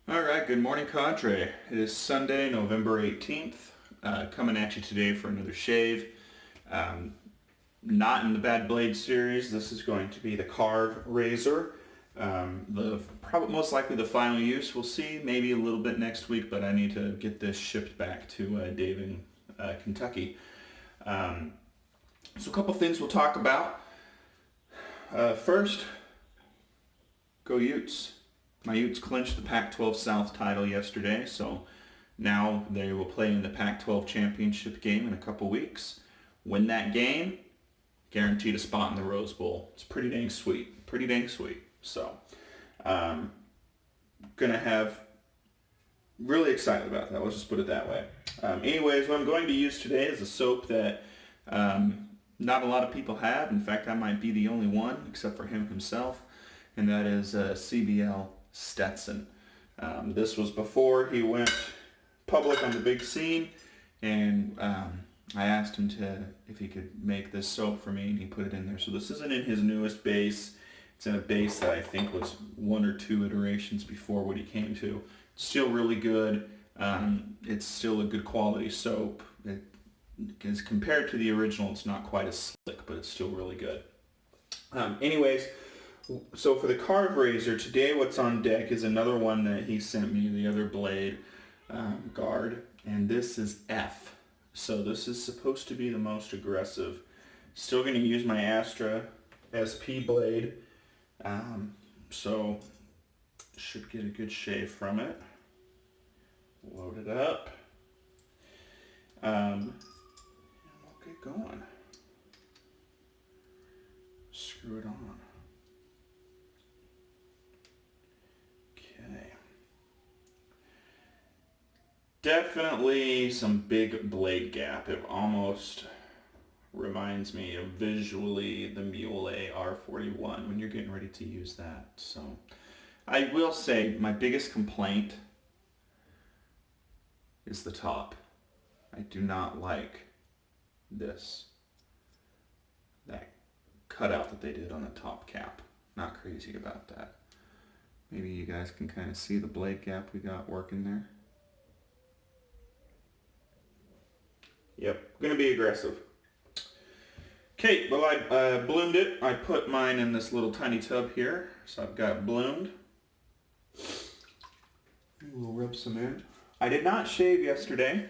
All right, good morning, Cadre. It is Sunday, November 18th. Coming at you today for another shave. Um, Not in the Bad Blade series. This is going to be the Karve Razor. Probably most likely the final use. We'll see. Maybe a little bit next week, but I need to get this shipped back to Dave in Kentucky. So a couple things we'll talk about. First, go Utes. My Utes clinched the Pac-12 South title yesterday, so now they will play in the Pac-12 championship game in a couple weeks. Win that game, guaranteed a spot in the Rose Bowl. It's pretty dang sweet. Pretty dang sweet. So, gonna have really excited about that. Let's just put it that way. Anyways, what I'm going to use today is a soap that not a lot of people have. In fact, I might be the only one, except for him himself, and that is CBL Stetson. This was before he went public on the big scene, and I asked him if he could make this soap for me, and he put it in there. So this isn't in his newest base. It's in a base that I think was one or two iterations before what he came to. It's still really good. It's still a good quality soap. As compared to the original, it's not quite as slick, but it's still really good. Anyways, so for the Karve Razor, today what's on deck is another one that he sent me, the other blade guard, and this is F. So this is supposed to be the most aggressive. Still going to use my Astra SP blade, so should get a good shave from it. Load it up, and we'll get going. Screw it on. Definitely some big blade gap. It almost reminds me of visually the Mule R41 when you're getting ready to use that. So I will say my biggest complaint is the top. I do not like that cutout that they did on the top cap. Not crazy about that. Maybe you guys can kind of see the blade gap we got working there. Yep, gonna be aggressive. Okay, well I bloomed it. I put mine in this little tiny tub here, so I've got bloomed. We'll rub some in. I did not shave yesterday,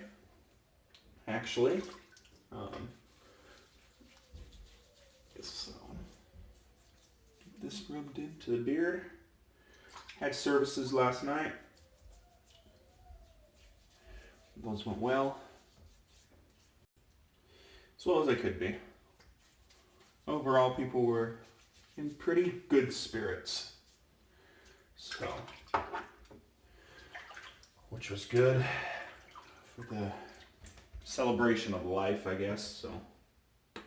actually. So, get this rubbed into the beard. Had services last night. Those went well. As well as they could be. Overall, people were in pretty good spirits. So, which was good for the celebration of life, I guess. So, I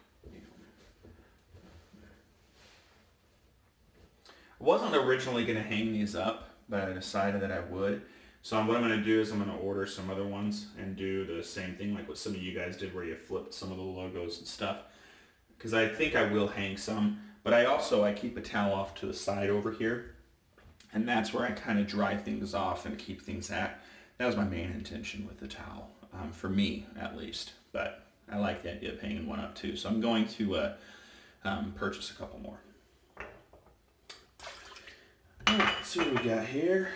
wasn't originally going to hang these up, but I decided that I would. So what I'm going to do is I'm going to order some other ones and do the same thing like what some of you guys did where you flipped some of the logos and stuff. Because I think I will hang some, but I keep a towel off to the side over here. And that's where I kind of dry things off and keep things at. That was my main intention with the towel, for me at least. But I like the idea of hanging one up too. So I'm going to purchase a couple more. All right, let's see what we got here.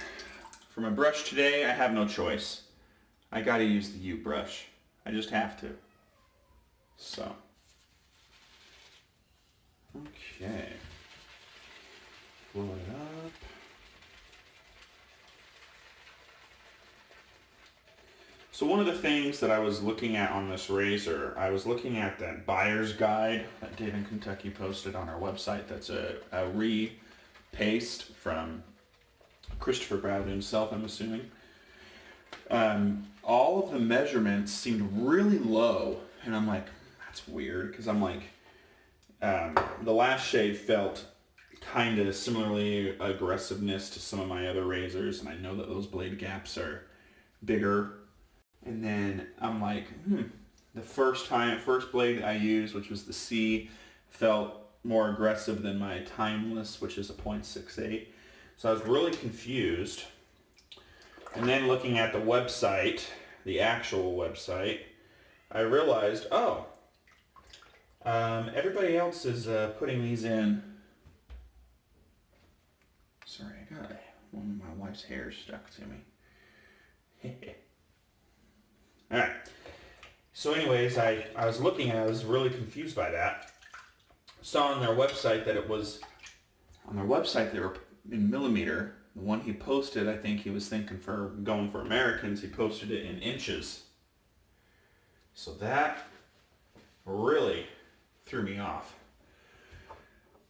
For my brush today, I have no choice. I gotta use the U brush. I just have to. So. Okay. Pull it up. So one of the things that I was looking at on this razor, I was looking at that buyer's guide that Dave in Kentucky posted on our website. That's a re-paste from Christopher Bradley himself, I'm assuming. All of the measurements seemed really low, and I'm like, that's weird, because I'm like, the last shave felt kind of similarly aggressiveness to some of my other razors, and I know that those blade gaps are bigger. And then I'm like, the first blade I used, which was the C, felt more aggressive than my Timeless, which is a .68. So I was really confused. And then looking at the website, the actual website, I realized, oh, everybody else is putting these in. Sorry, I got one of my wife's hairs stuck to me. All right. So anyways, I was looking and I was really confused by that. Saw on their website that it was, on their website they were in millimeter. The one he posted, I think he was thinking for going for Americans, he posted it in inches. So that really threw me off.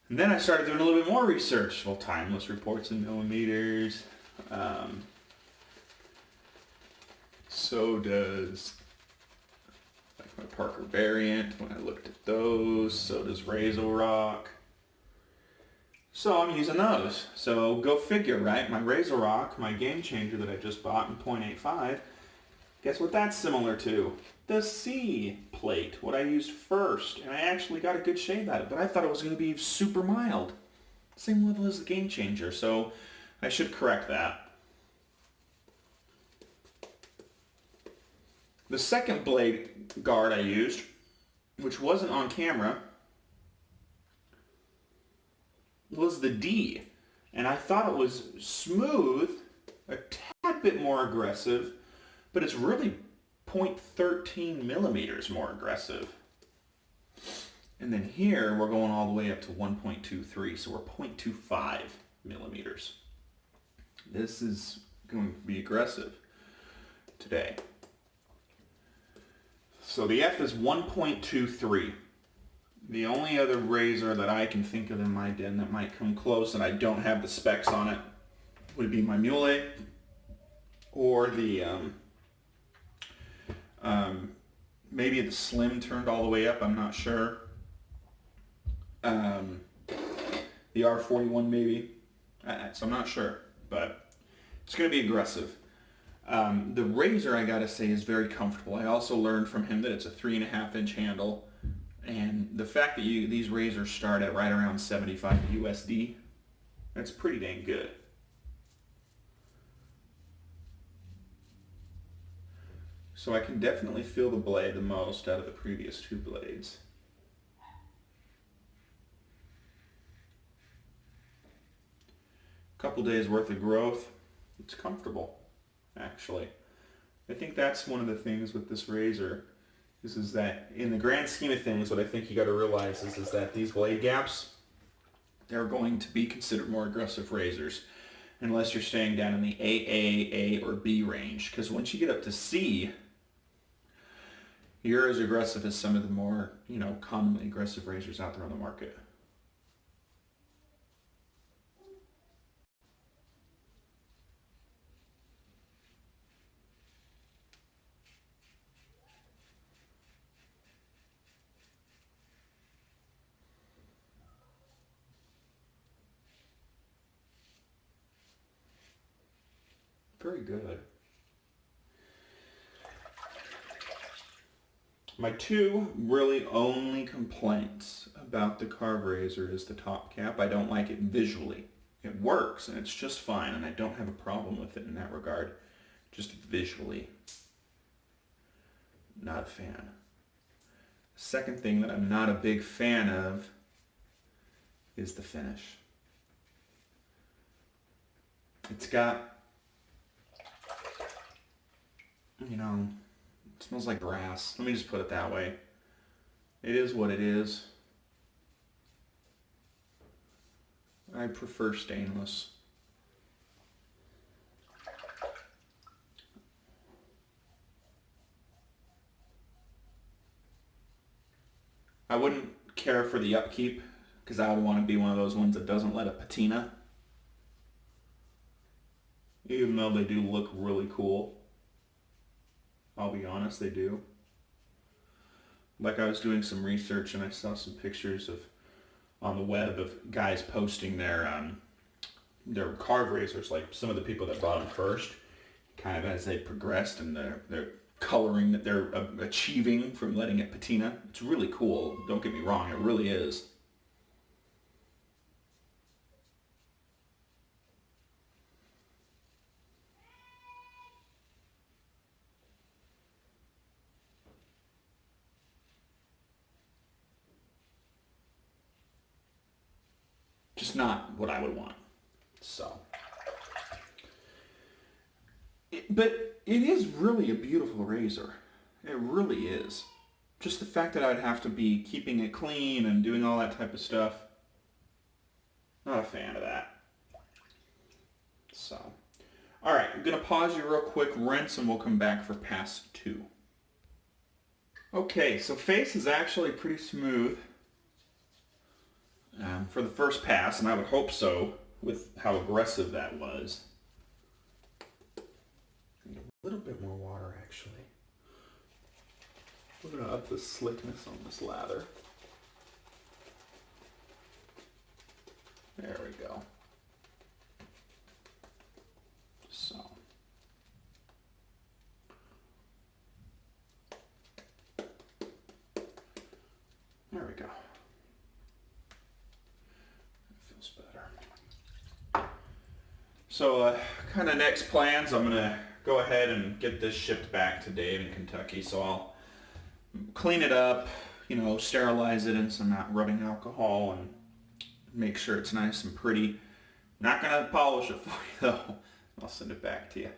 And then I started doing a little bit more research. Well, timeless reports in millimeters. So does like my Parker variant when I looked at those. So does Razor. So I'm using those. So go figure, right? My Razor, my game changer that I just bought in 0.85, guess what that's similar to? The C plate, what I used first. And I actually got a good shave at it, but I thought it was going to be super mild. Same level as the game changer, so I should correct that. The second blade guard I used, which wasn't on camera, was the D. And I thought it was smooth, a tad bit more aggressive, but it's really 0.13 millimeters more aggressive. And then here we're going all the way up to 1.23, so we're 0.25 millimeters. This is going to be aggressive today. So the F is 1.23. The only other razor that I can think of in my den that might come close and I don't have the specs on it would be my Muley or the maybe the Slim turned all the way up, I'm not sure. The R41 maybe, so I'm not sure, but it's going to be aggressive. The razor, I gotta say, is very comfortable. I also learned from him that it's a 3.5-inch handle, and the fact that these razors start at right around 75 USD, that's pretty dang good. So I can definitely feel the blade the most out of the previous two blades. Couple days worth of growth. It's comfortable, actually. I think that's one of the things with this razor is that in the grand scheme of things, what I think you got to realize is that these blade gaps, they're going to be considered more aggressive razors unless you're staying down in the AA, A, or B range. Because once you get up to C, you're as aggressive as some of the more, commonly aggressive razors out there on the market. Very good. My two really only complaints about the Karve Razor is the top cap. I don't like it visually. It works and it's just fine, and I don't have a problem with it in that regard. Just visually, not a fan. Second thing that I'm not a big fan of is the finish. It's got, it smells like grass. Let me just put it that way. It is what it is. I prefer stainless. I wouldn't care for the upkeep because I would want to be one of those ones that doesn't let it patina. Even though they do look really cool. I'll be honest, they do. Like I was doing some research and I saw some pictures on the web of guys posting their Karve Razors, like some of the people that bought them first, kind of as they progressed and their coloring that they're achieving from letting it patina. It's really cool, don't get me wrong, it really is. just not what I would want. So, but it is really a beautiful razor. It really is. Just the fact that I'd have to be keeping it clean and doing all that type of stuff, not a fan of that. So, all right, I'm going to pause you real quick, rinse, and we'll come back for pass 2. Okay, so face is actually pretty smooth for the first pass, and I would hope so with how aggressive that was. Need a little bit more water, actually. We're going to up the slickness on this lather. There we go. So. There we go. That feels better. So kind of next plans, I'm going to go ahead and get this shipped back to Dave in Kentucky. So I'll clean it up, you know, sterilize it in some rubbing alcohol and make sure it's nice and pretty. Not going to polish it for you though. I'll send it back to you.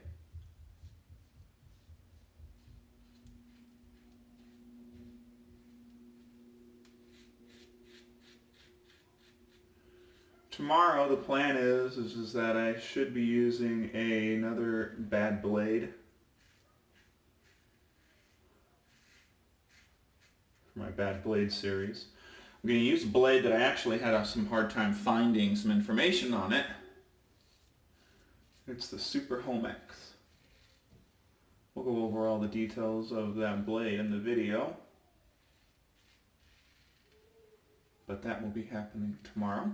Tomorrow the plan is that I should be using another bad blade for my bad blade series. I'm going to use a blade that I actually had some hard time finding some information on it. It's the Super Homex. We'll go over all the details of that blade in the video, but that will be happening tomorrow.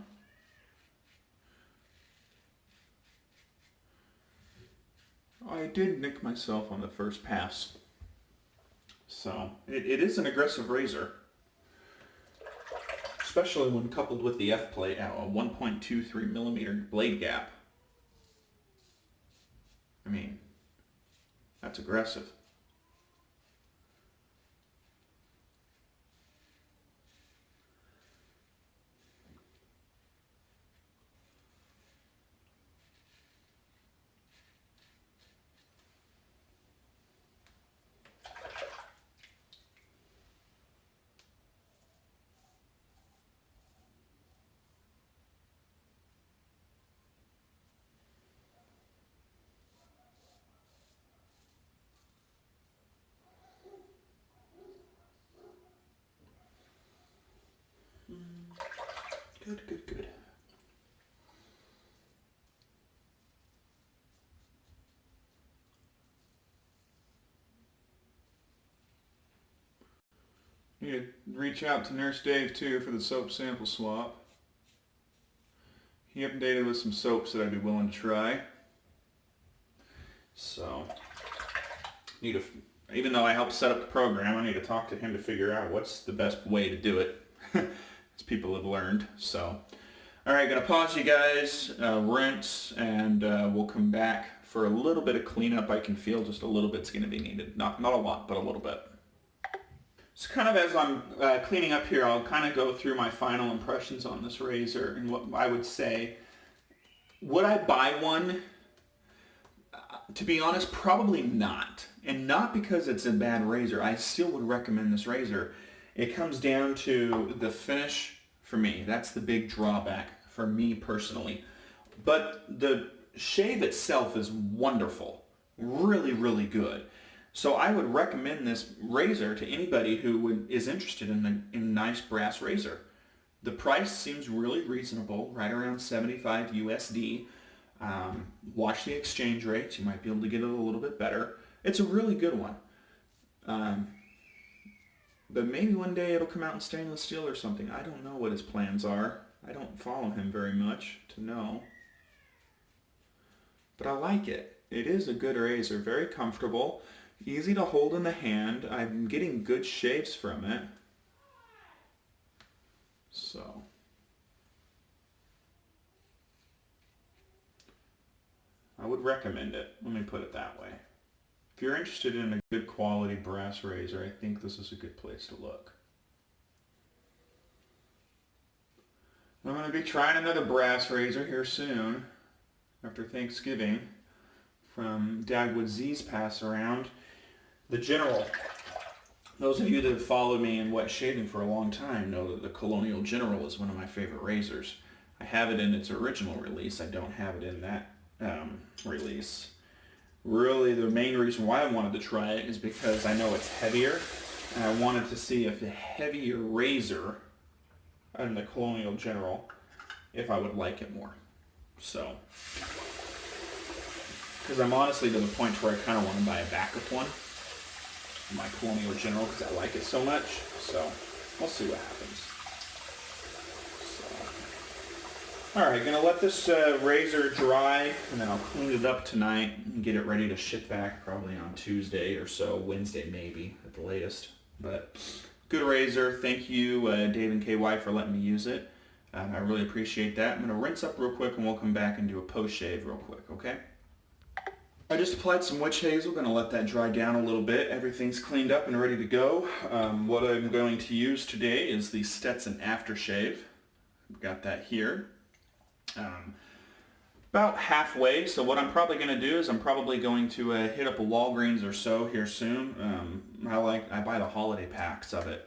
I did nick myself on the first pass, so it is an aggressive razor, especially when coupled with the F-plate at a 1.23 millimeter blade gap. I mean, that's aggressive. Good, good, good. Need to reach out to Nurse Dave too for the soap sample swap. He updated with some soaps that I'd be willing to try. So, even though I helped set up the program, I need to talk to him to figure out what's the best way to do it, as people have learned. So, all right, gonna pause you guys, rinse, and we'll come back for a little bit of cleanup. I can feel just a little bit's gonna be needed. Not a lot, but a little bit. So kind of as I'm cleaning up here, I'll kind of go through my final impressions on this razor and what I would say. Would I buy one? To be honest, probably not. And not because it's a bad razor. I still would recommend this razor. It comes down to the finish for me. That's the big drawback for me personally. But the shave itself is wonderful. Really, really good. So I would recommend this razor to anybody who is interested in a nice brass razor. The price seems really reasonable, right around 75 USD. Watch the exchange rates. You might be able to get it a little bit better. It's a really good one. But maybe one day it'll come out in stainless steel or something. I don't know what his plans are. I don't follow him very much to know. But I like it. It is a good razor. Very comfortable. Easy to hold in the hand. I'm getting good shaves from it. So. I would recommend it. Let me put it that way. If you're interested in a good quality brass razor, I think this is a good place to look. I'm going to be trying another brass razor here soon, after Thanksgiving, from Dagwood Z's Pass Around. The General. Those of you that have followed me in wet shaving for a long time know that the Colonial General is one of my favorite razors. I have it in its original release. I don't have it in that release. Really, the main reason why I wanted to try it is because I know it's heavier, and I wanted to see if the heavier razor and the Colonial General, if I would like it more. So, because I'm honestly to the point where I kind of want to buy a backup one, my Colonial General, because I like it so much. So, we'll see what happens. So, alright, gonna let this razor dry, and then I'll clean it up tonight and get it ready to ship back probably on Tuesday or so, Wednesday maybe at the latest. But good razor. Thank you, Dave and KY, for letting me use it. I really appreciate that. I'm going to rinse up real quick and we'll come back and do a post shave real quick, okay? I just applied some witch hazel. Going to let that dry down a little bit. Everything's cleaned up and ready to go. What I'm going to use today is the Stetson Aftershave. I've got that here. About halfway, so what I'm probably going to do is I'm probably going to hit up a Walgreens or so here soon. I buy the holiday packs of it.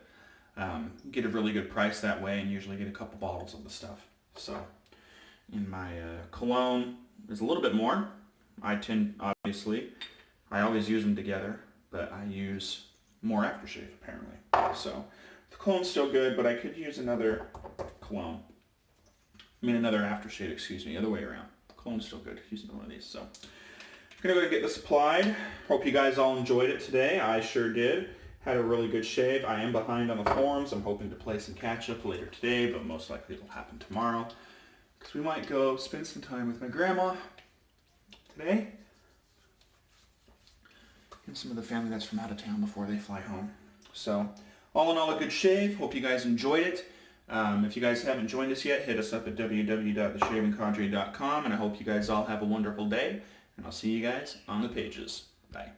Get a really good price that way and usually get a couple bottles of the stuff. So in my cologne is a little bit more. I always use them together, but I use more aftershave apparently. So the cologne's still good, but I could use another another aftershave, excuse me, other way around. Cologne's still good. Use one of these. So I'm gonna go ahead and get this applied. Hope you guys all enjoyed it today. I sure did. Had a really good shave. I am behind on the forms. I'm hoping to play some catch up later today, but most likely it'll happen tomorrow. Because we might go spend some time with my grandma today. And some of the family that's from out of town before they fly home. So all in all, a good shave. Hope you guys enjoyed it. If you guys haven't joined us yet, hit us up at www.theshavingcadre.com, and I hope you guys all have a wonderful day, and I'll see you guys on the pages. Bye.